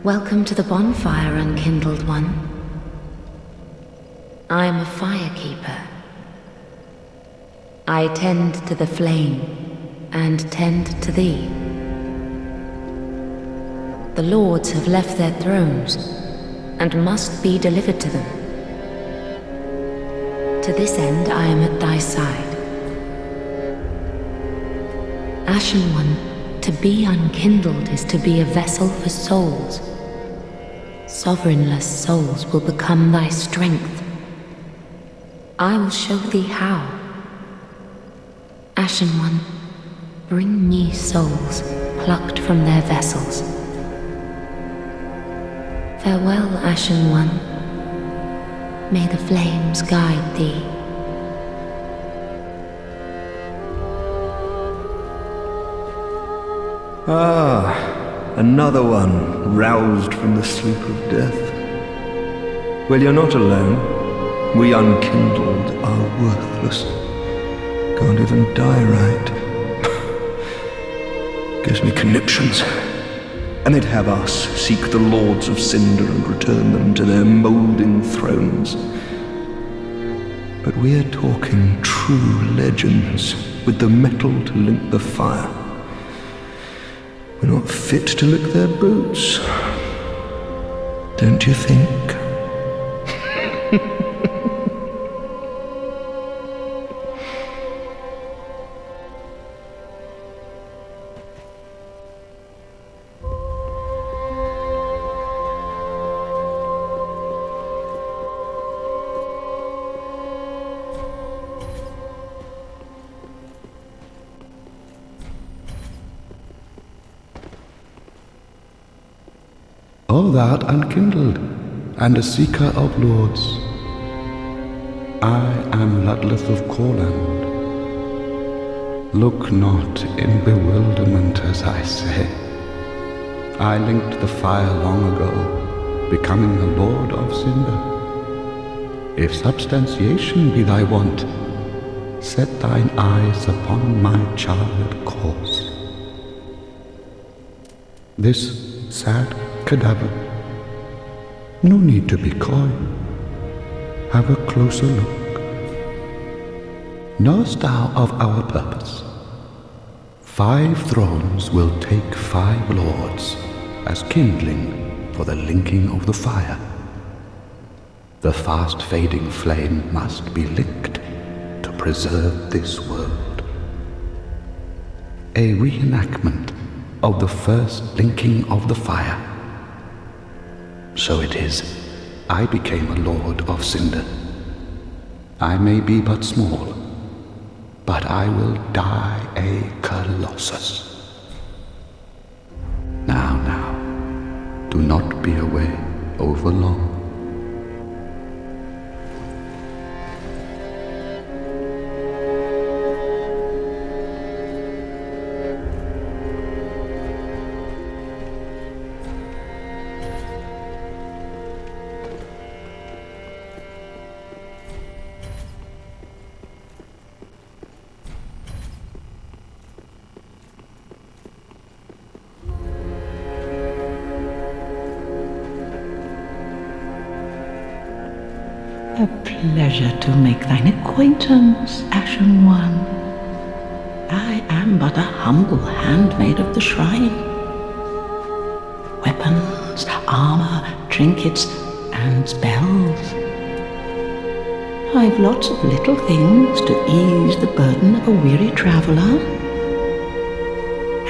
Welcome to the bonfire, unkindled one. I am a firekeeper. I tend to the flame, and tend to thee. The lords have left their thrones, and must be delivered to them. To this end I am at thy side. Ashen One, to be unkindled is to be a vessel for souls. Sovereignless souls will become thy strength. I will show thee how. Ashen One, bring me souls plucked from their vessels. Farewell, Ashen One. May the flames guide thee. Another one roused from the sleep of death. Well, you're not alone. We unkindled are worthless. Can't even die right. Gives me conniptions. And they'd have us seek the lords of cinder and return them to their moulding thrones. But we're talking true legends with the metal to link the fire. We're not fit to lick their boots, don't you think? All that unkindled, and a seeker of lords. I am Ludleth of Corland. Look not in bewilderment as I say. I linked the fire long ago, becoming the Lord of Cinder. If substantiation be thy want, set thine eyes upon my charred course. This sad cadaver, no need to be coy. Have a closer look. Knowest thou of our purpose? 5 thrones will take 5 lords as kindling for the linking of the fire. The fast fading flame must be licked to preserve this world. A reenactment of the first linking of the fire. So it is, I became a lord of Cinder. I may be but small, but I will die a colossus. Now, do not be away over long. A pleasure to make thine acquaintance, Ashen One. I am but a humble handmaid of the shrine. Weapons, armor, trinkets, and spells. I've lots of little things to ease the burden of a weary traveler.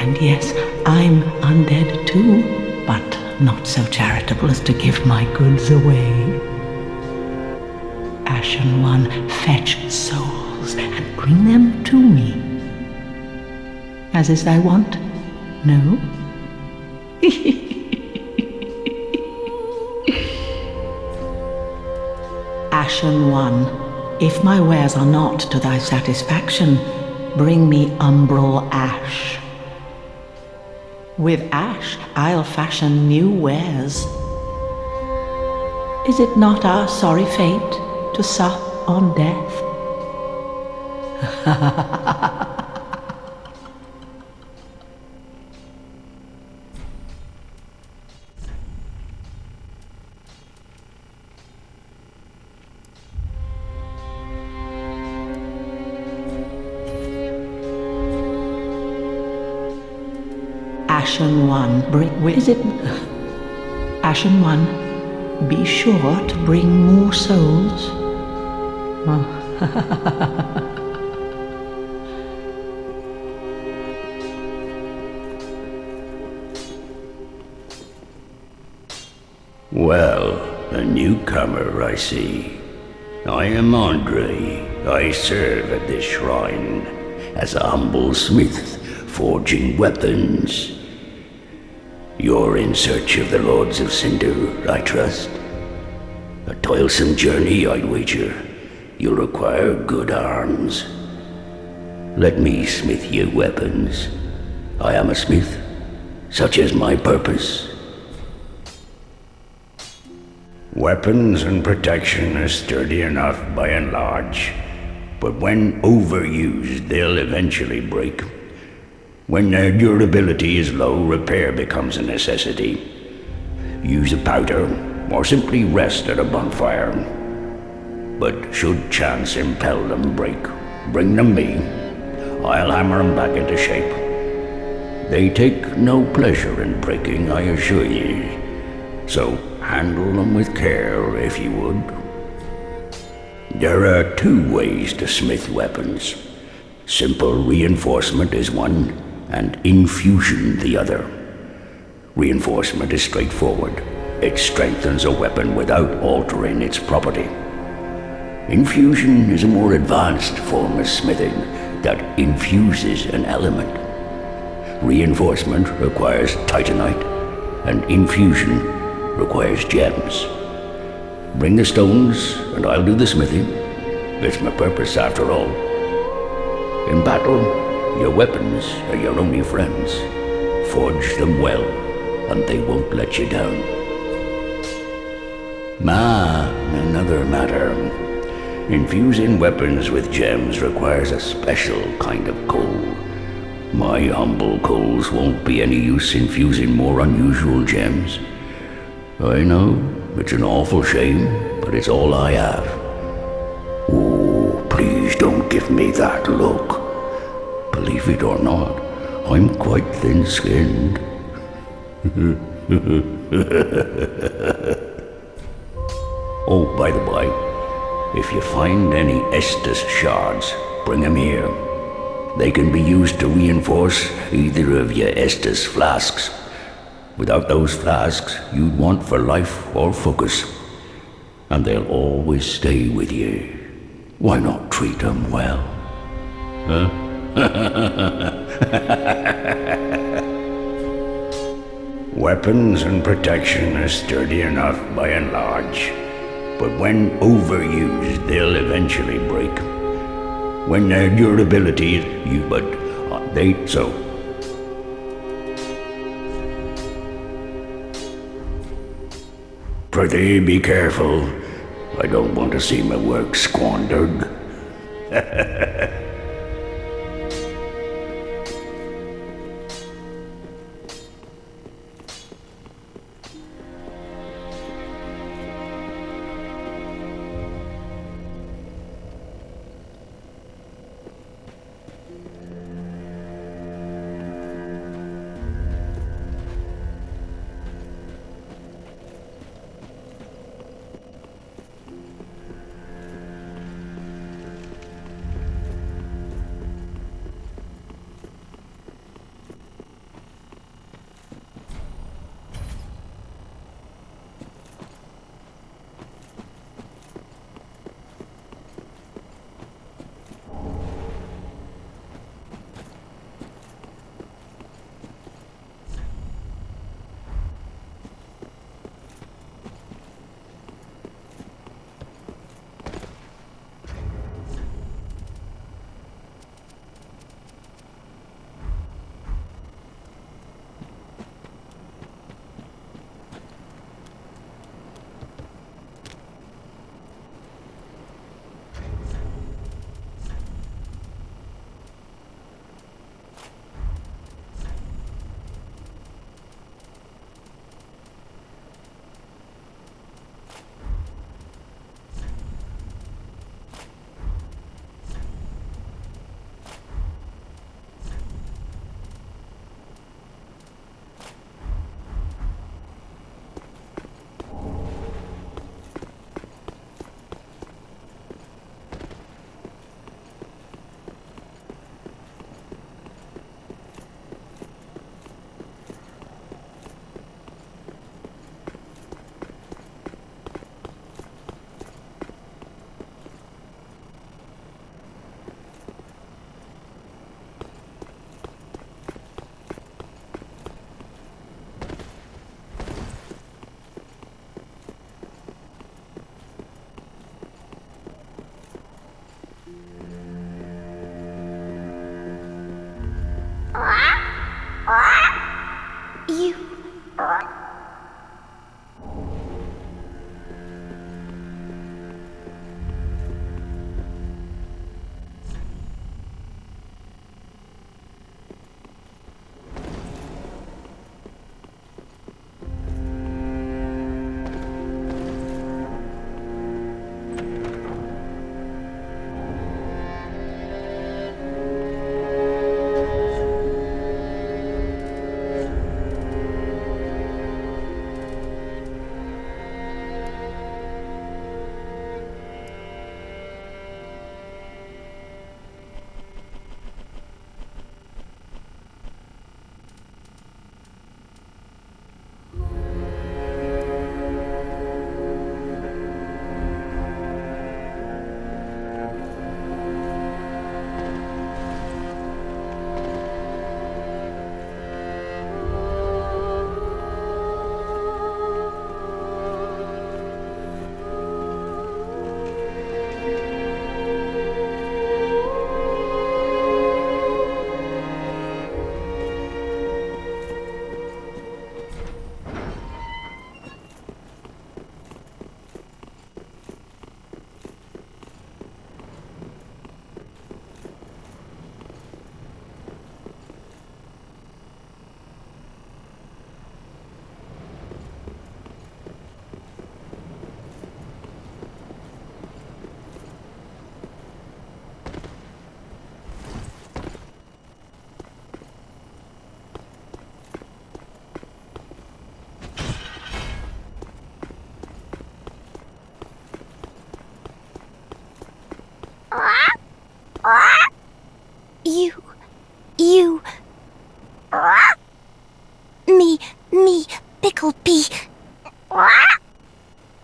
And yes, I'm undead too, but not so charitable as to give my goods away. Ashen One, fetch souls and bring them to me. As is thy wont, no? Ashen One, if my wares are not to thy satisfaction, bring me umbral ash. With ash I'll fashion new wares. Is it not our sorry fate to sup on death? Ashen One, is it? Ashen One, be sure to bring more souls. Well, a newcomer, I see. I am Andre. I serve at this shrine as a humble smith, forging weapons. You're in search of the Lords of Cinder, I trust. A toilsome journey, I'd wager. You'll require good arms. Let me smith you weapons. I am a smith. Such is my purpose. Weapons and protection are sturdy enough by and large, but when overused, they'll eventually break. When their durability is low, repair becomes a necessity. Use a powder, or simply rest at a bonfire. But should chance impel them break, bring them me. I'll hammer them back into shape. They take no pleasure in breaking, I assure ye. So handle them with care, if you would. There are two ways to smith weapons. Simple reinforcement is one, and infusion the other. Reinforcement is straightforward. It strengthens a weapon without altering its property. Infusion is a more advanced form of smithing that infuses an element. Reinforcement requires titanite, and infusion requires gems. Bring the stones, and I'll do the smithing. It's my purpose, after all. In battle, your weapons are your only friends. Forge them well, and they won't let you down. Another matter. Infusing weapons with gems requires a special kind of coal. My humble coals won't be any use infusing more unusual gems. I know, it's an awful shame, but it's all I have. Oh, please don't give me that look. Believe it or not, I'm quite thin-skinned. Oh, by the by, if you find any Estus shards, bring them here. They can be used to reinforce either of your Estus flasks. Without those flasks, you'd want for life or focus. And they'll always stay with you. Why not treat them well? Huh? Weapons and protection are sturdy enough by and large, but when overused, they'll eventually break. When their durability so. Prithee, be careful. I don't want to see my work squandered.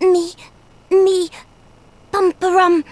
Me, Bumperum.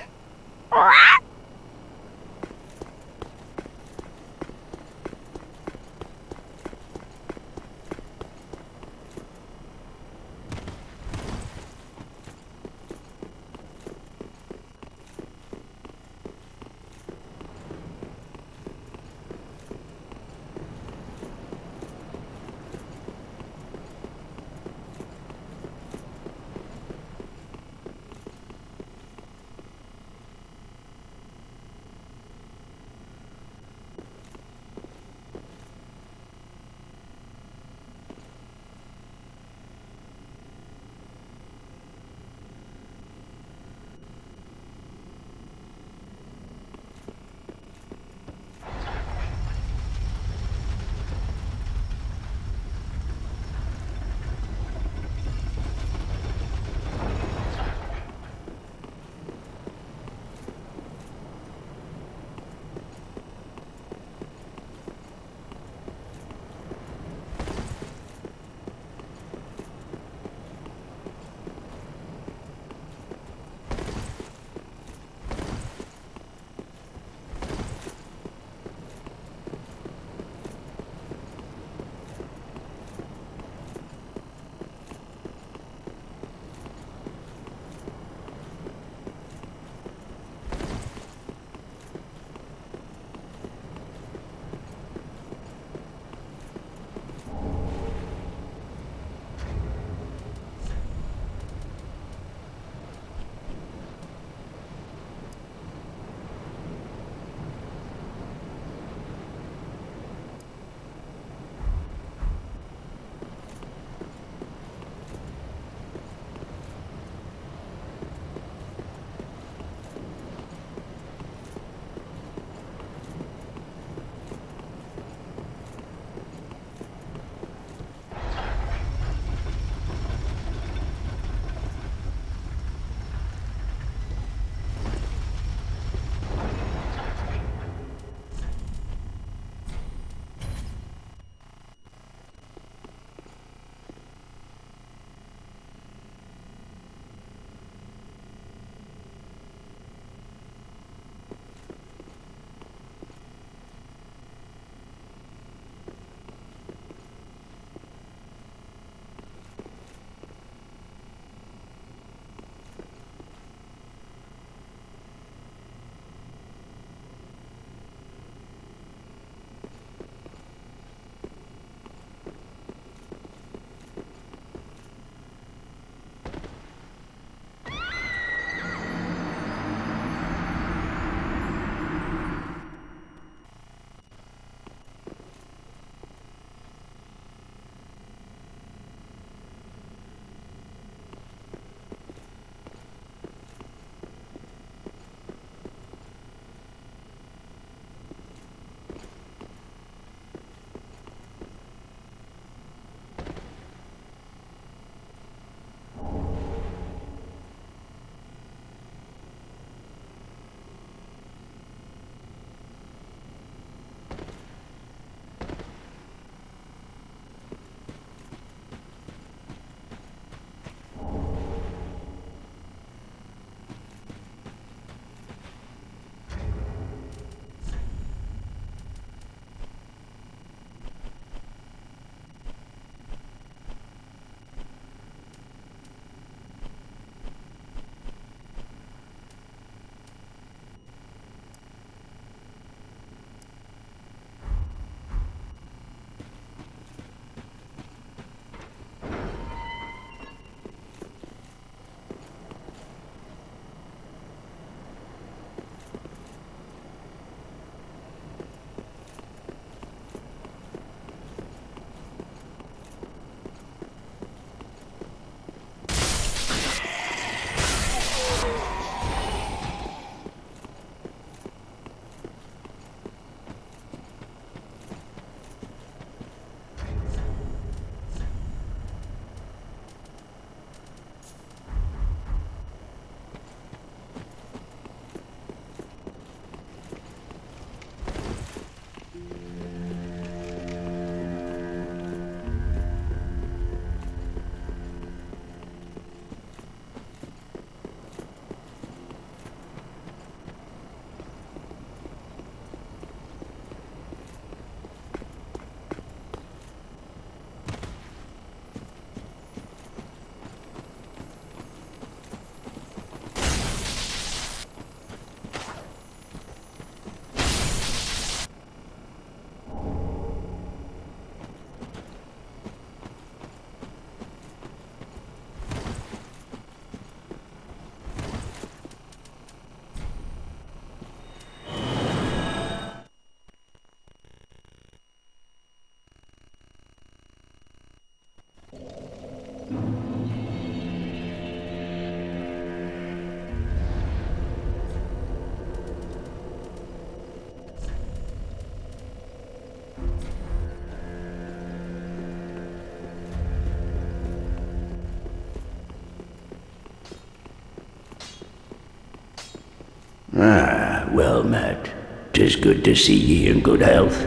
Well met. 'Tis good to see ye in good health.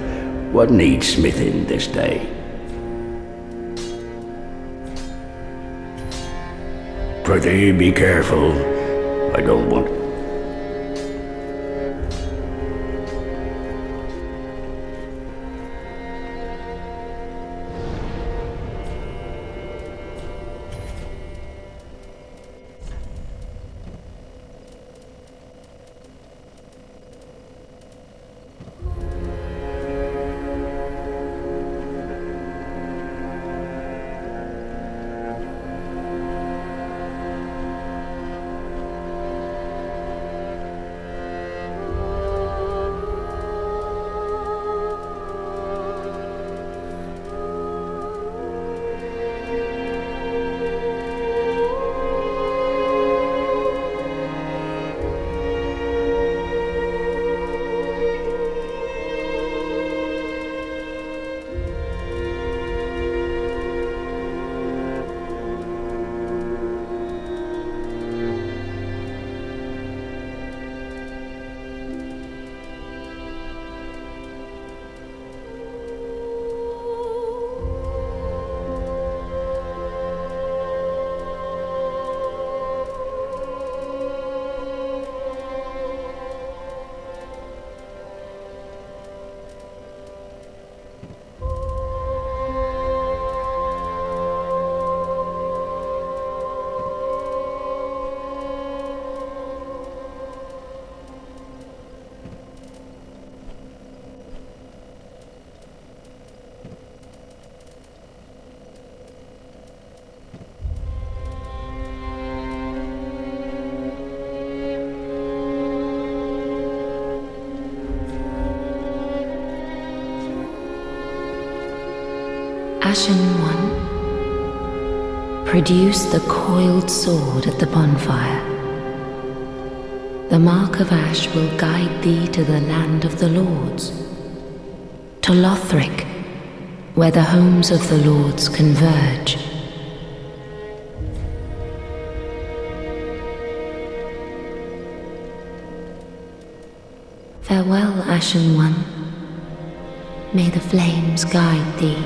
What needs smithing this day? Prithee, be careful. I don't want... Ashen One, produce the coiled sword at the bonfire. The mark of ash will guide thee to the land of the lords, to Lothric, where the homes of the lords converge. Farewell, Ashen One. May the flames guide thee.